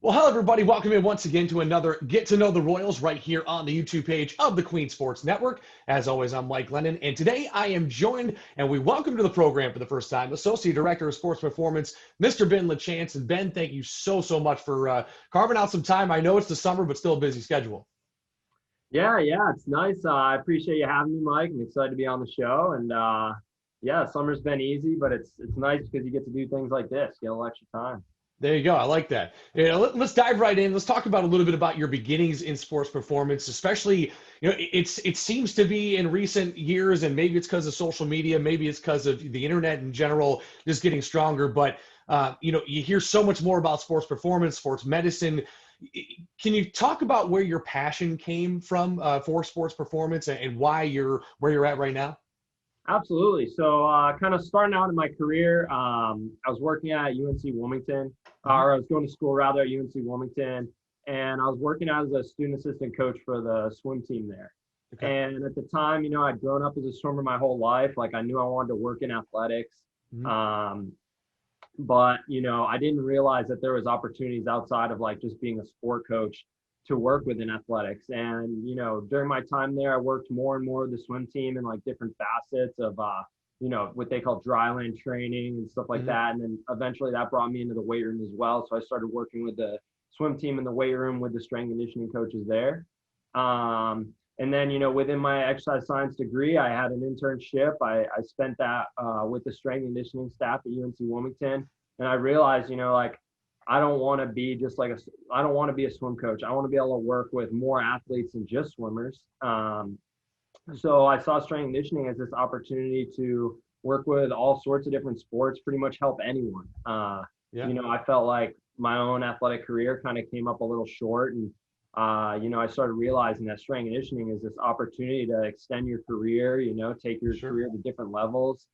Well, hello, everybody. Welcome in once again to another Get to Know the Royals right here on the YouTube page of the Queen Sports Network. As always, I'm Mike Lennon, and today I am joined, and we welcome to the program for the first time, Associate Director of Sports Performance, Mr. Ben LaChance. And Ben, thank you so much for carving out some time. I know it's the summer, but still a busy schedule. Yeah, it's nice. I appreciate you having me, Mike. I'm excited to be on the show. And yeah, summer's been easy, but it's nice because you get to do things like this, get a little extra time. There you go. I like that. Let's dive right in. Let's talk about a little bit about your beginnings in sports performance, especially, it seems to be in recent years, and maybe it's because of social media, maybe it's because of the internet in general, just getting stronger. But, you hear so much more about sports performance, sports medicine. Can you talk about where your passion came from for sports performance and why you're where you're at right now? Absolutely. So kind of starting out in my career, I was working at UNC Wilmington, or I was going to school rather at UNC Wilmington, and I was working as a student assistant coach for the swim team there. Okay. And at the time, I'd grown up as a swimmer my whole life. Like I knew I wanted to work in athletics. Mhm. But I didn't realize that there was opportunities outside of like just being a sport coach to work within athletics. And during my time there, I worked more and more with the swim team and like different facets of what they call dryland training and stuff like that. And then eventually that brought me into the weight room as well. So I started working with the swim team in the weight room with the strength and conditioning coaches there. And then, within my exercise science degree, I had an internship. I spent that with the strength and conditioning staff at UNC Wilmington. And I realized, like, I don't want to be just like I don't want to be a swim coach. I want to be able to work with more athletes than just swimmers. So I saw strength and conditioning as this opportunity to work with all sorts of different sports, pretty much help anyone. I felt like my own athletic career kind of came up a little short, and I started realizing that strength and conditioning is this opportunity to extend your career, take your career to different levels.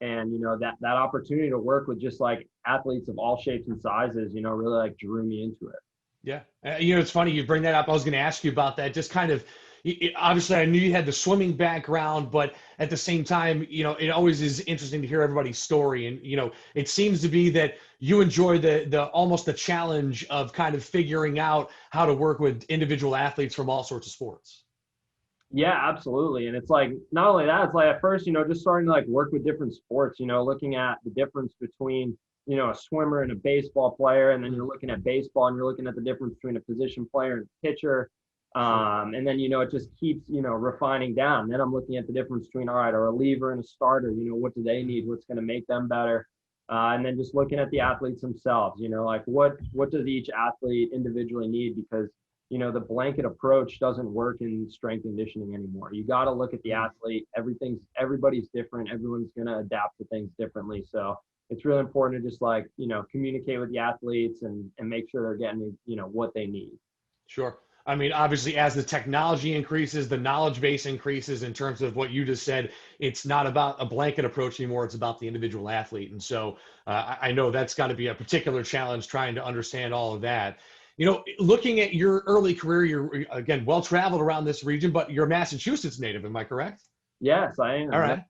And that opportunity to work with just like athletes of all shapes and sizes, really like drew me into it. Yeah. It's funny you bring that up. I was going to ask you about that. Just kind of, obviously I knew you had the swimming background, but at the same time, it always is interesting to hear everybody's story. And, it seems to be that you enjoy the almost the challenge of kind of figuring out how to work with individual athletes from all sorts of sports. Yeah, absolutely. And it's like, not only that, it's like at first, just starting to like work with different sports, looking at the difference between, a swimmer and a baseball player. And then you're looking at baseball and you're looking at the difference between a position player and a pitcher. And then, it just keeps, refining down. Then I'm looking at the difference between, all right, a reliever and a starter, what do they need? What's going to make them better? And then just looking at the athletes themselves, like what does each athlete individually need? Because the blanket approach doesn't work in strength and conditioning anymore. You got to look at the athlete. Everybody's different. Everyone's going to adapt to things differently. So it's really important to just like, communicate with the athletes and make sure they're getting, what they need. Sure. I mean, obviously, as the technology increases, the knowledge base increases in terms of what you just said. It's not about a blanket approach anymore. It's about the individual athlete. And so I know that's got to be a particular challenge trying to understand all of that. Looking at your early career, you're, again, well-traveled around this region, but you're a Massachusetts native. Am I correct? Yes, I am. All right.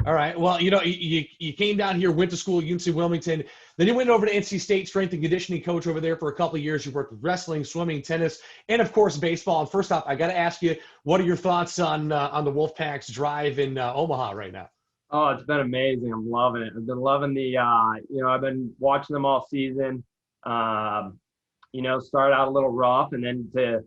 All right. Well, you came down here, went to school at UNC Wilmington. Then you went over to NC State, strength and conditioning coach over there for a couple of years. You worked with wrestling, swimming, tennis, and, of course, baseball. And first off, I got to ask you, what are your thoughts on the Wolfpack's drive in Omaha right now? Oh, it's been amazing. I'm loving it. I've been loving I've been watching them all season. Started out a little rough, and then to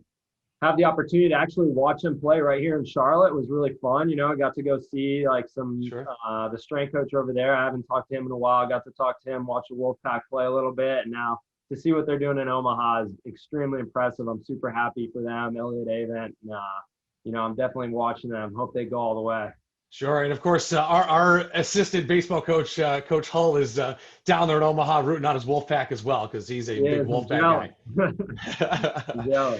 have the opportunity to actually watch him play right here in Charlotte was really fun. I got to go see like the strength coach over there. I haven't talked to him in a while. I got to talk to him, watch the Wolfpack play a little bit, and now to see what they're doing in Omaha is extremely impressive. I'm super happy for them, Elliot Avent. I'm definitely watching them. Hope they go all the way. Sure. And of course, our assistant baseball coach, Coach Hull, is down there in Omaha rooting on his Wolfpack as well, because he's a big Wolfpack guy. Yeah.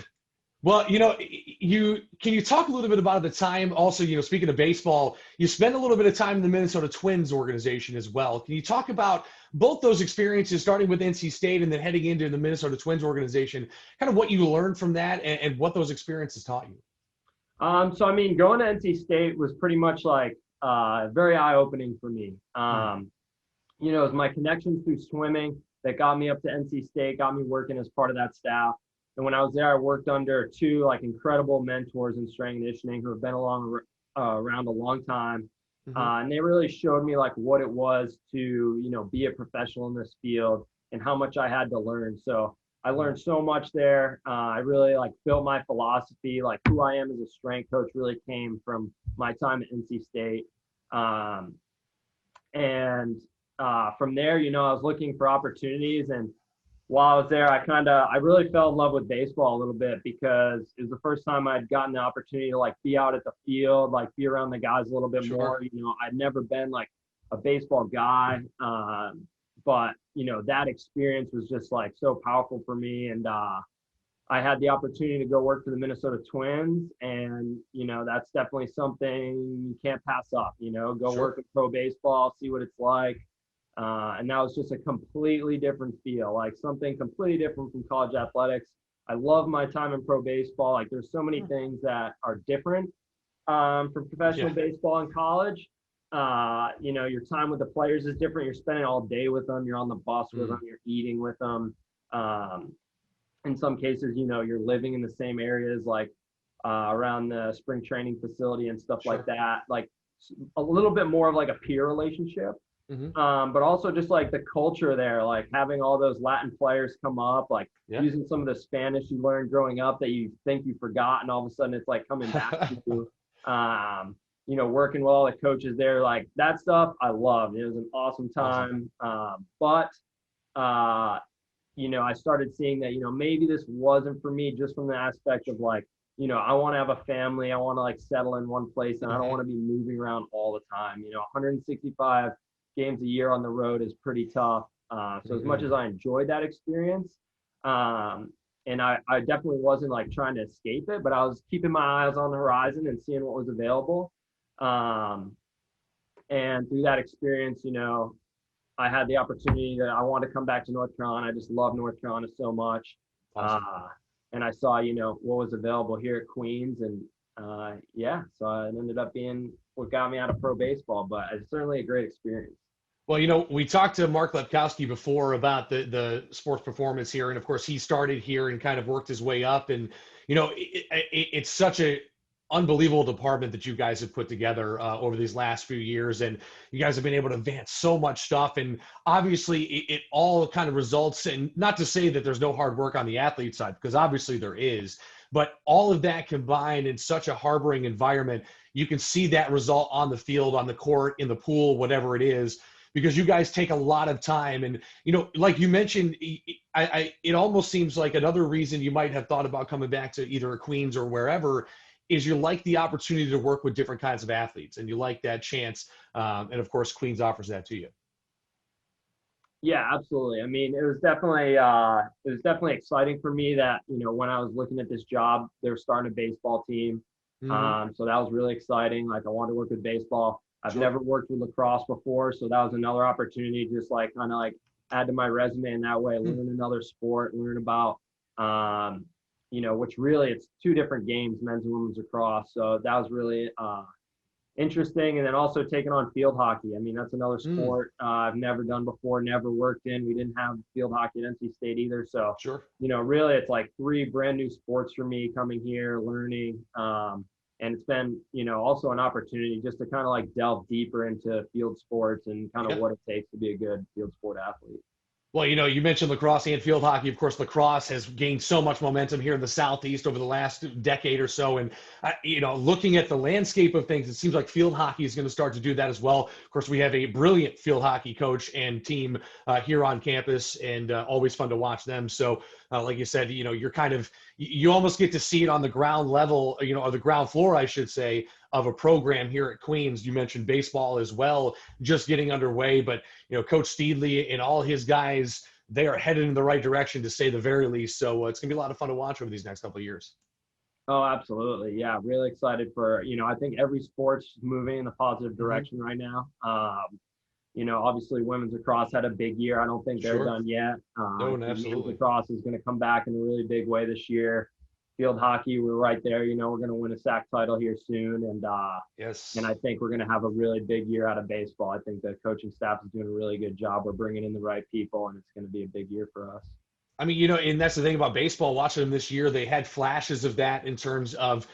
Well, can you talk a little bit about the time also, speaking of baseball, you spent a little bit of time in the Minnesota Twins organization as well. Can you talk about both those experiences, starting with NC State and then heading into the Minnesota Twins organization, kind of what you learned from that and what those experiences taught you? So, I mean, going to NC State was pretty much like very eye-opening for me. It was my connections through swimming that got me up to NC State, got me working as part of that staff. And when I was there, I worked under two like incredible mentors in strength and conditioning who have been around a long time. And they really showed me like what it was to, you know, be a professional in this field and how much I had to learn. So I learned so much there. I really like built my philosophy, like who I am as a strength coach really came from my time at NC State. And from there, you know, I was looking for opportunities, and while I was there, I really fell in love with baseball a little bit because it was the first time I'd gotten the opportunity to like be out at the field, like be around the guys a little bit more. You know, I'd never been like a baseball guy, but you know, that experience was just like so powerful for me. And I had the opportunity to go work for the Minnesota Twins, and you know, that's definitely something you can't pass up. You know, go work in pro baseball, see what it's like. And that was just a completely different feel, like something completely different from college athletics. I love my time in pro baseball. Like there's so many things that are different from professional baseball in college. You know, your time with the players is different. You're spending all day with them. You're on the bus with them. You're eating with them. In some cases, you know, you're living in the same areas, like around the spring training facility and stuff like that. Like a little bit more of like a peer relationship. But also just like the culture there, like having all those Latin players come up, like using some of the Spanish you learned growing up that you think you forgot, and all of a sudden it's like coming back to you. You know, working with all the coaches there, like that stuff I loved. It was an awesome time. But you know, I started seeing that, you know, maybe this wasn't for me just from the aspect of like, you know, I want to have a family. I want to like settle in one place, and I don't want to be moving around all the time. You know, 165 games a year on the road is pretty tough. So as much as I enjoyed that experience, and I definitely wasn't like trying to escape it, but I was keeping my eyes on the horizon and seeing what was available. And through that experience, you know, I had the opportunity that I wanted to come back to North Carolina. I just love North Carolina so much. And I saw, you know, what was available here at Queens, and so it ended up being what got me out of pro baseball, but it's certainly a great experience. Well, you know, we talked to Mark Lepkowski before about the sports performance here, and of course, he started here and kind of worked his way up. And you know, it's such a unbelievable department that you guys have put together over these last few years, and you guys have been able to advance so much stuff. And obviously, it all kind of results, and not to say that there's no hard work on the athlete side, because obviously there is, but all of that combined in such a harboring environment, you can see that result on the field, on the court, in the pool, whatever it is, because you guys take a lot of time. And, you know, like you mentioned, it almost seems like another reason you might have thought about coming back to either Queens or wherever is you like the opportunity to work with different kinds of athletes, and you like that chance. And of course, Queens offers that to you. Yeah, absolutely. I mean, it was definitely exciting for me that, you know, when I was looking at this job, they were starting a baseball team. So that was really exciting. Like I wanted to work with baseball. I've never worked with lacrosse before, so that was another opportunity, just like kind of like add to my resume in that way, learn another sport, learn about, you know, which really it's two different games, men's and women's lacrosse. So that was really interesting. And then also taking on field hockey. I mean, that's another sport I've never done before, never worked in. We didn't have field hockey at NC State either. So, you know, really it's like three brand new sports for me coming here, learning. And it's been, you know, also an opportunity just to kind of like delve deeper into field sports and kind of what it takes to be a good field sport athlete. Well, you know, you mentioned lacrosse and field hockey. Of course, lacrosse has gained so much momentum here in the Southeast over the last decade or so. And, you know, looking at the landscape of things, it seems like field hockey is going to start to do that as well. Of course, we have a brilliant field hockey coach and team here on campus, and always fun to watch them. So, like you said, you know, you're kind of, you almost get to see it on the ground level, you know, or the ground floor, I should say, of a program here at Queens. You mentioned baseball as well, just getting underway, but you know, Coach Steedley and all his guys, they are headed in the right direction to say the very least. So it's gonna be a lot of fun to watch over these next couple of years. Oh, absolutely. Yeah. Really excited for, you know, I think every sport's moving in a positive direction right now. You know, obviously women's lacrosse had a big year. I don't think they're done yet. No, absolutely. Women's lacrosse is going to come back in a really big way this year. field hockey, we're right there. You know, we're going to win a SAC title here soon, Yes. and I think we're going to have a really big year out of baseball. I think the coaching staff is doing a really good job. We're bringing in the right people, and it's going to be a big year for us. I mean, and that's the thing about baseball. Watching them this year, they had flashes of that in terms of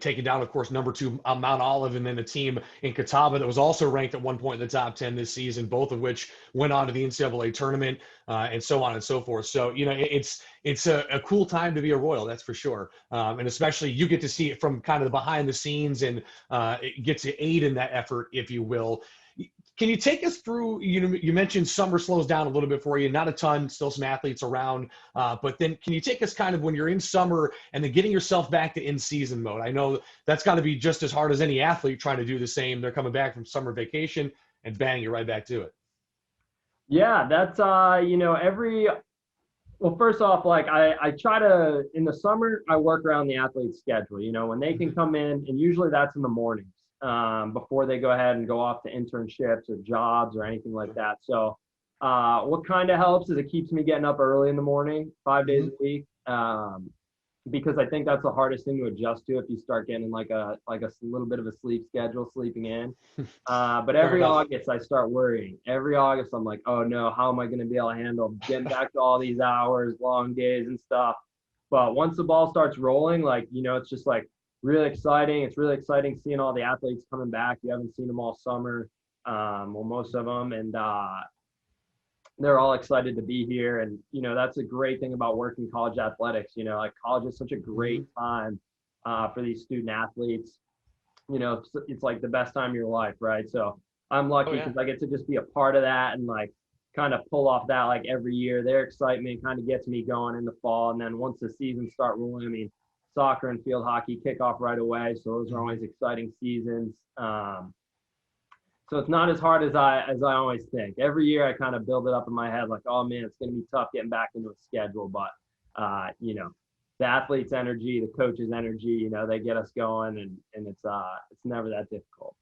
taking down, of course, number 2 Mount Olive, and then a team in Catawba that was also ranked at one point in the top 10 this season, both of which went on to the NCAA tournament, and so on and so forth. So, it's a cool time to be a Royal, that's for sure. And especially you get to see it from kind of the behind the scenes and get to aid in that effort, if you will. Can you take us through, you mentioned summer slows down a little bit for you, not a ton, still some athletes around, but then can you take us kind of when you're in summer and then getting yourself back to in-season mode? I know that's got to be just as hard as any athlete trying to do the same. They're coming back from summer vacation and bang, you're right back to it. Yeah, that's well, first off, like I try to, in the summer, I work around the athlete's schedule, when they can come in, and usually that's in the mornings, before they go ahead and go off to internships or jobs or anything like that. So what kind of helps is it keeps me getting up early in the morning, 5 days a week, because I think that's the hardest thing to adjust to if you start getting like a little bit of a sleep schedule, sleeping in. But every August I start worrying. Every August I'm like, oh no, how am I going to be able to handle getting back to all these hours, long days and stuff? But once the ball starts rolling, like, it's just like really exciting. It's really exciting seeing all the athletes coming back. You haven't seen them all summer, well, most of them, and they're all excited to be here. And, that's a great thing about working college athletics. Like college is such a great time for these student athletes. It's like the best time of your life, right? So I'm lucky because I get to just be a part of that and like kind of pull off that like every year. Their excitement kind of gets me going in the fall. And then once the seasons start rolling, I mean, soccer and field hockey kick off right away. So those are always exciting seasons. So it's not as hard as I always think. Every year I kind of build it up in my head like, oh man, it's going to be tough getting back into a schedule. But, the athlete's energy, the coach's energy, they get us going, and it's never that difficult.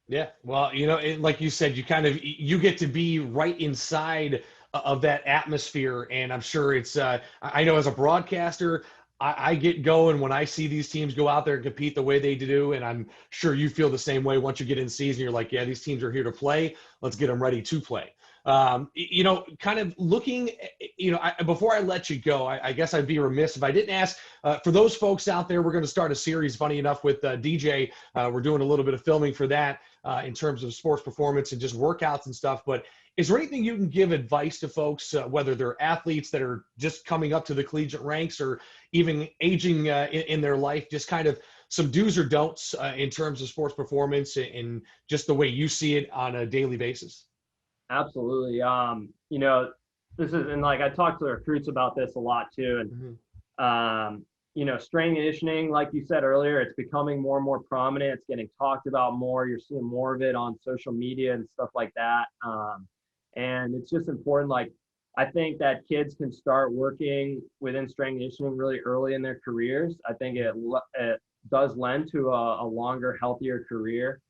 Yeah. Well, like you said, you get to be right inside of that atmosphere. And I'm sure it's, I know as a broadcaster, I get going when I see these teams go out there and compete the way they do. And I'm sure you feel the same way. Once you get in season, you're like, yeah, these teams are here to play. Let's get them ready to play. Kind of looking, before I let you go, I guess I'd be remiss if I didn't ask for those folks out there. We're going to start a series, funny enough, with DJ. We're doing a little bit of filming for that in terms of sports performance and just workouts and stuff. But is there anything you can give advice to folks, whether they're athletes that are just coming up to the collegiate ranks or even aging in their life, just kind of some do's or don'ts in terms of sports performance and just the way you see it on a daily basis? Absolutely. This is, and like I talk to the recruits about this a lot too. And, strength and conditioning, like you said earlier, it's becoming more and more prominent. It's getting talked about more. You're seeing more of it on social media and stuff like that. And it's just important. Like, I think that kids can start working within strength and conditioning really early in their careers. I think it does lend to a longer, healthier career.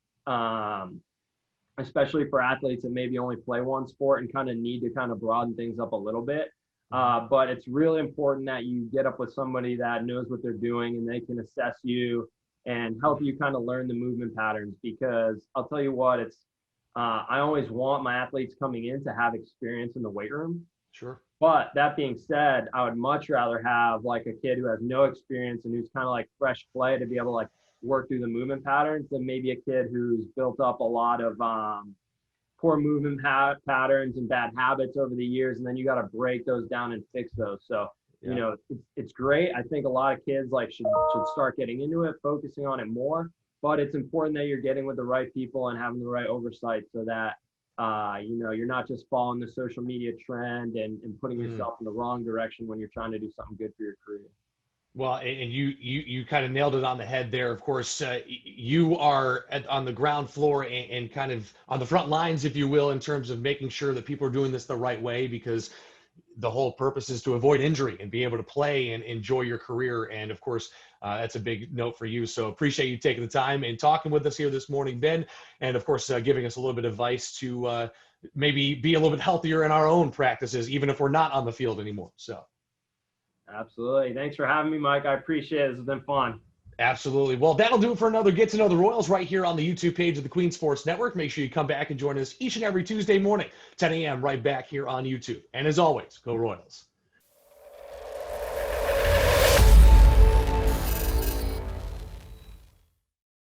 Especially for athletes that maybe only play one sport and kind of need to kind of broaden things up a little bit. But it's really important that you get up with somebody that knows what they're doing and they can assess you and help you kind of learn the movement patterns, because I'll tell you what, I always want my athletes coming in to have experience in the weight room. Sure. But that being said, I would much rather have like a kid who has no experience and who's kind of like fresh clay to be able to like work through the movement patterns than maybe a kid who's built up a lot of poor movement patterns and bad habits over the years, and then you got to break those down and fix those. So it's great. I think a lot of kids like should start getting into it, focusing on it more, but it's important that you're getting with the right people and having the right oversight so that you're not just following the social media trend and putting yourself in the wrong direction when you're trying to do something good for your career. Well, and you kind of nailed it on the head there. Of course, you are on the ground floor and kind of on the front lines, if you will, in terms of making sure that people are doing this the right way, because the whole purpose is to avoid injury and be able to play and enjoy your career. And of course, that's a big note for you. So appreciate you taking the time and talking with us here this morning, Ben. And of course, giving us a little bit of advice to maybe be a little bit healthier in our own practices, even if we're not on the field anymore. So. Absolutely. Thanks for having me, Mike. I appreciate it. This has been fun. Absolutely. Well, that'll do it for another Get to Know the Royals right here on the YouTube page of the Queen Sports Network. Make sure you come back and join us each and every Tuesday morning, 10 a.m. right back here on YouTube. And as always, go Royals.